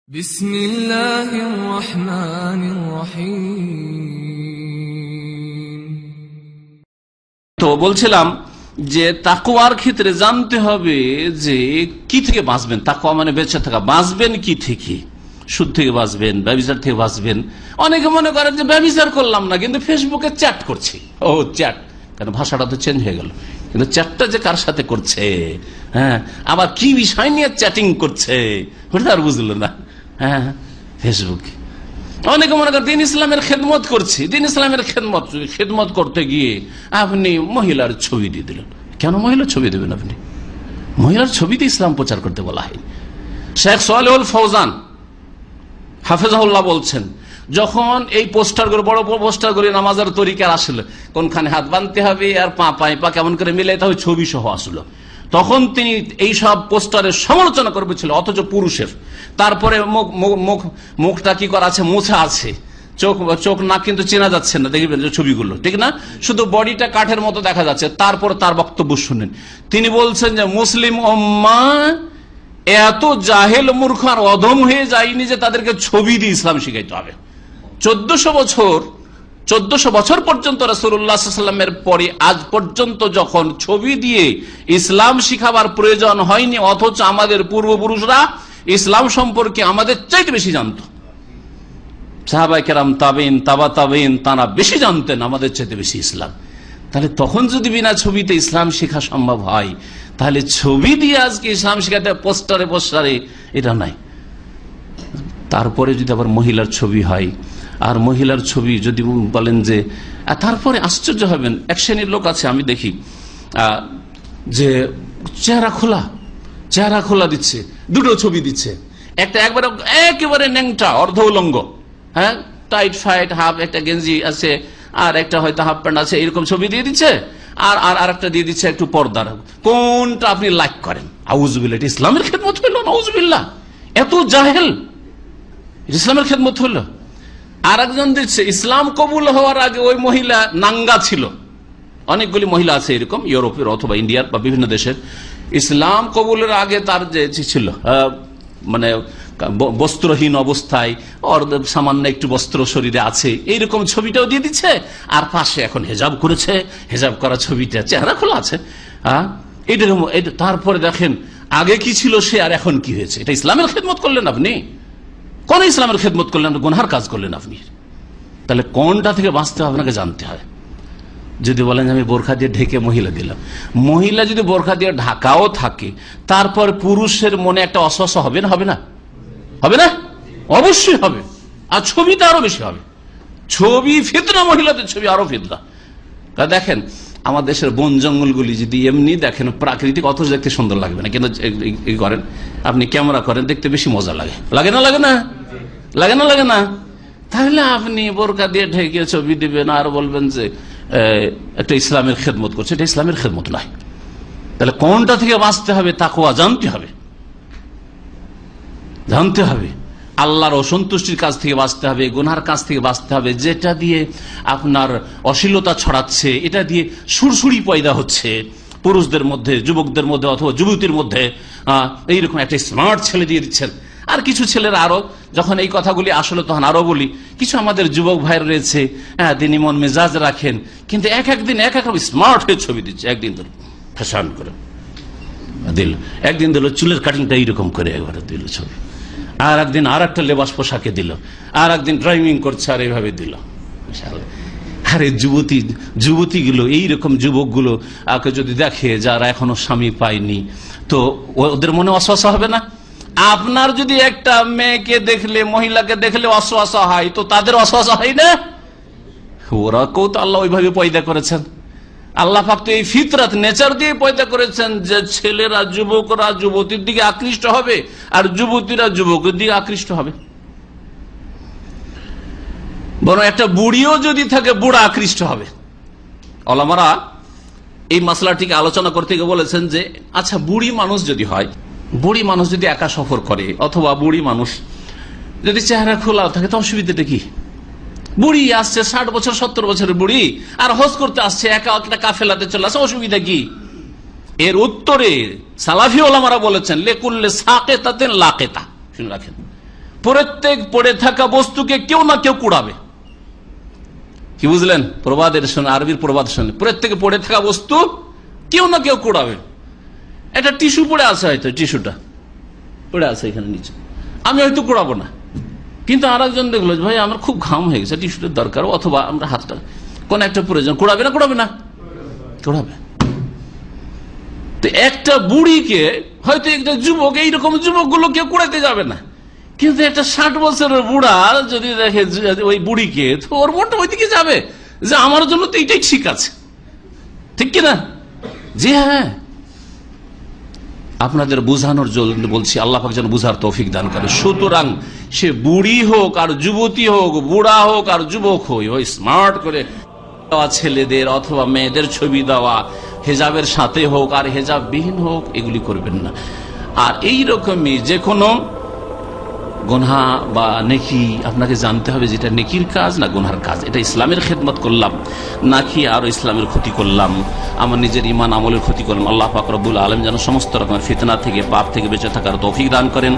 বিসমিল্লাহির রহমানির রহিম। তো বলছিলাম যে তাকওয়ার ক্ষেত্রে জানতে হবে যে কি থেকে বাঁচবেন। তাকওয়া মানে বেঁচে থাকা। বাঁচবেন কি থেকে? সুদ থেকে বাঁচবেন, ব্যভিচার থেকে বাঁচবেন। অনেকে মনে করেন যে ব্যভিচার করলাম না, কিন্তু ফেসবুকে চ্যাট করছি। ও চ্যাট, কারণ ভাষাটা তো চেঞ্জ হয়ে গেল, কিন্তু চ্যাটটা যে কার সাথে করছে, হ্যাঁ, আবার কি বিষয় নিয়ে চ্যাটিং করছে ওটা আর বুঝলো না। হ্যাঁ, ফেসবুকে অনেকে মনে করেন দিন ইসলামের খেদমত করছি। দিন ইসলামের খেদমত করতে গিয়ে আপনি মহিলার ছবি দিয়ে দিলেন। কেন মহিলার ছবি দেবেন আপনি? মহিলার ছবিতে ইসলাম প্রচার করতে বলা হয়। শেখ সালেহুল ফৌজান হাফেজাহুল্লাহ বলছেন, যখন এই পোস্টারগুলো, বড় বড় পোস্টারগুলি নামাজের তরিকার আসলে কোনখানে হাত বাঁধতে হবে আর পা কেমন করে মিলে এটা ছবি সহ আসলো, তখন তিনি এই সব পোস্টারের সমালোচনা করবেছিল, অথচ পুরুষের। তারপরে মুখটা কি করা আছে, মোছা আছে, চোখ না কিন্তু চেনা যাচ্ছে না, দেখবেন যে ছবিগুলো, ঠিক না, শুধু বডিটা কাঠের মতো দেখা যাচ্ছে। তারপর তার বক্তব্য শুনেন, তিনি বলছেন যে মুসলিম উম্মাহ এত জাহেল, মূর্খ আর অধম হয়ে যায়নি যে তাদেরকে ছবি দিয়ে ইসলাম শিখাইতে হবে। 1400 বছর পর্যন্ত রাসূলুল্লাহ সাল্লাল্লাহু আলাইহি ওয়াসাল্লামের পরে আজ পর্যন্ত যখন ছবি দিয়ে ইসলাম শিখাবার প্রয়োজন হয়নি, অথচ আমাদের পূর্বপুরুষরা ইসলাম সম্পর্কে আমাদের চাইতে বেশি জানত। সাহাবায়ে কেরাম, তাবেঈন, তাবা তাবেঈন, তারা বেশি জানতেন আমাদের চাইতে বেশি ইসলাম। তাহলে তখন যদি বিনা ছবিতে ইসলাম শেখা সম্ভব হয়, তাহলে ছবি দিয়ে আজকে ইসলাম শেখাতে পোস্টারে এটা নাই। তারপরে যদি আবার মহিলার ছবি হয়, আর মহিলার ছবি যদি বলেন যে, তারপরে আশ্চর্য হবেন, এক শ্রেণীর লোক আছে আমি দেখি যে চেহারা খোলা দিচ্ছে, দুটো ছবি দিচ্ছে। একটা একেবারে ন্যাংটা, অর্ধ উলঙ্গ, হ্যাঁ, টাইট ফাইট হাফ একটা গেঞ্জি আছে, আর একটা হয়তো হাফ প্যান্ট আছে, এরকম ছবি দিয়ে দিচ্ছে। আর একটা দিয়ে দিচ্ছে একটু পর্দার। কোনটা আপনি লাইক করেন? আউযুবিল্লাহ, এটা ইসলামের খেদমত হইল? নাউযুবিল্লাহ, এত জাহেল, ইসলামের খেদমত হইল। আর একজন দিচ্ছে ইসলাম কবুল হওয়ার আগে ওই মহিলা নাঙ্গা ছিল। অনেকগুলি মহিলা আছে এরকম, ইউরোপের অথবা ইন্ডিয়ার বা বিভিন্ন দেশের। ইসলাম কবুলের আগে তার যে ছিল মানে বস্ত্রহীন অবস্থায়, সামান্য একটু বস্ত্র শরীরে আছে, এইরকম ছবিটাও দিয়ে দিচ্ছে। আর পাশে এখন হেজাব করেছে, হেজাব করা ছবিটা, চেহারা খোলা আছে। তারপরে দেখেন আগে কি ছিল সে, আর এখন কি হয়েছে। এটা ইসলামের খেদমত করলেন আপনি? কোন ইসলামের খেদমত করলেন? গুনহার কাজ করলেন আপনি। তাহলে কোনটা থেকে বাঁচতে হবে আপনাকে জানতে হয়। যদি বলেন আমি বোরখা দিয়ে ঢেকে মহিলা দিলাম, মহিলা যদি বোরখা দিয়ে ঢাকাও থাকে, তারপর পুরুষের মনে একটা অস্বস্ব হবে না? হবে না? হবে না? অবশ্যই হবে। আর ছবিটা আরো বেশি হবে। ছবি ফিতনা, মহিলাদের ছবি আরো ফিতনা। দেখেন আমার দেশের বন জঙ্গলগুলি যদি এমনি দেখেন প্রাকৃতিক, অথচ দেখতে সুন্দর লাগবে না, কিন্তু করেন আপনি ক্যামেরা করেন, দেখতে বেশি মজা লাগে। লাগে না? লাগে না? লাগে না? লাগে না? তাহলে আপনি বোরকা দিয়ে ঢেকে ছবি দিবেন আর বলবেন যে একটা ইসলামের খেদমত করছে। এটা ইসলামের খেদমত নয়। তাহলে কোনটা থেকে বাঁচতে হবে? তাকওয়া জানতে হবে, জানতে হবে। আল্লাহর অসন্তুষ্টির কাজ থেকে বাঁচতে হবে, গুনার কাজ থেকে বাঁচতে হবে। যেটা দিয়ে আপনার অশ্লীলতা ছড়াচ্ছে, এটা দিয়ে সুরসুরি পয়দা হচ্ছে পুরুষদের মধ্যে, যুবকদের মধ্যে অথবা যুবতীর মধ্যে, এইরকম একটা স্মার্ট ছেলে দিয়ে দিচ্ছেন। আর কিছু ছেলেরা আরো, যখন এই কথাগুলি আসলে তখন আরো বলি, কিছু আমাদের যুবক ভাই রয়েছে, হ্যাঁ, দিনই মন মেজাজ রাখেন, কিন্তু একদিন এক স্মার্ট হয়ে ছবি দিচ্ছে। একদিন ধরে ফ্যাশন করে দিল, একদিন দিল চুলের কাটিংটা এইরকম করে একবারে দিল ছবি, আর একদিন আর একটা লেবাস পোশাকে দিল, আর একদিন ড্রাইভিং করছে আর এইভাবে দিল। আরে যুবতীগুলো, এইরকম যুবকগুলো যদি দেখে যারা এখনো স্বামী পায়নি, তো ওদের মনে অস্বস্ব হবে না? আপনার যদি একটা মেয়েকে দেখলে, মহিলাকে দেখলে অস্বস্ব হয়, তো তাদের অস্বস্ব হয় না? ওরাকেও তো আল্লাহ ওইভাবে পয়দা করেছেন। আল্লাহ পাক তো এই ফিতরাত, নেচার দিয়ে পয়দা করেছেন যে ছেলেরা, যুবকরা যুবতীর দিকে আকৃষ্ট হবে, আর যুবতীরা যুবকের দিকে আকৃষ্ট হবে। বরং একটা বুড়িও যদি থাকে, বুড়া আকৃষ্ট হবে। ওলামারা এই মাসলাটিকে আলোচনা করতে গিয়ে বলেছেন যে, আচ্ছা, বুড়ি মানুষ যদি হয়, বুড়ি মানুষ যদি একা সফর করে, অথবা বুড়ি মানুষ যদি চেহারা খোলা থাকে, তো অসুবিধাটা কি? বুড়ি আসছে 60 বছর 70 বছরের বুড়ি, আর হজ করতে আসছে, একা একটা কাফেলাতে চলে আসছে, অসুবিধা কি? এর উত্তরে সালাফি ওলামারা বলেছেন, লেকুল্লে সাকেতাতেন লাকেতা, শুনে রাখেন, প্রত্যেক পড়ে থাকা বস্তুকে কেউ না কেউ কুড়াবে। কি বুঝলেন? প্রবাদের শুনে, আরবির প্রবাদ শুনে, প্রত্যেকে পড়ে থাকা বস্তু কেউ না কেউ কুড়াবে। একটা টিস্যু পড়ে আছে, হয়তো টিস্যুটা পড়ে আছে এখানে নিচে, আমি হয়তো কুড়াবো না, কিন্তু আর একজন দেখলো ভাই আমার খুব ঘাম হয়ে গেছে, টিস্যুটার দরকার, অথবা আমরা হাতটা কোন একটা প্রয়োজন, কুড়াবে না? কুড়াবে না? কুড়াবে। তো একটা বুড়িকে হয়তো একটা যুবক, এইরকম যুবক গুলো কেউ কুড়াতে যাবে না, কিন্তু একটা 60 বছরের বুড়া যদি দেখে ওই বুড়িকে, তো ওর মনটা ওইদিকে যাবে যে আমার জন্য তো এইটাই ঠিক আছে, ঠিক কিনা? জি হ্যাঁ, আপনাদের বুঝানোর জন্য বলছি, আল্লাহ পাক যেন বুঝার তৌফিক দান করে। সুতরাং সে বুড়ি হোক আর যুবতী হোক, বুড়া হোক আর যুবক হোক, ওই স্মার্ট করে ছেলেদের অথবা মেয়েদের ছবি দেওয়া, হেজাবের সাথে হোক আর হেজাব বিহীন হোক, এগুলি করবেন না। আর এই রকমই যে কোনো গুনাহ বা নেকি আপনাকে জানতে হবে যেটা নেকির কাজ না গুনহার কাজ, এটা ইসলামের খেদমত করলাম নাকি আর ইসলামের ক্ষতি করলাম, আমার নিজের ইমান আমলের ক্ষতি করলাম। আল্লাহ পাক রব্বুল আলামিন যেন সমস্ত রকমের ফিতনা থেকে, পাপ থেকে বেঁচে থাকার তৌফিক দান করেন।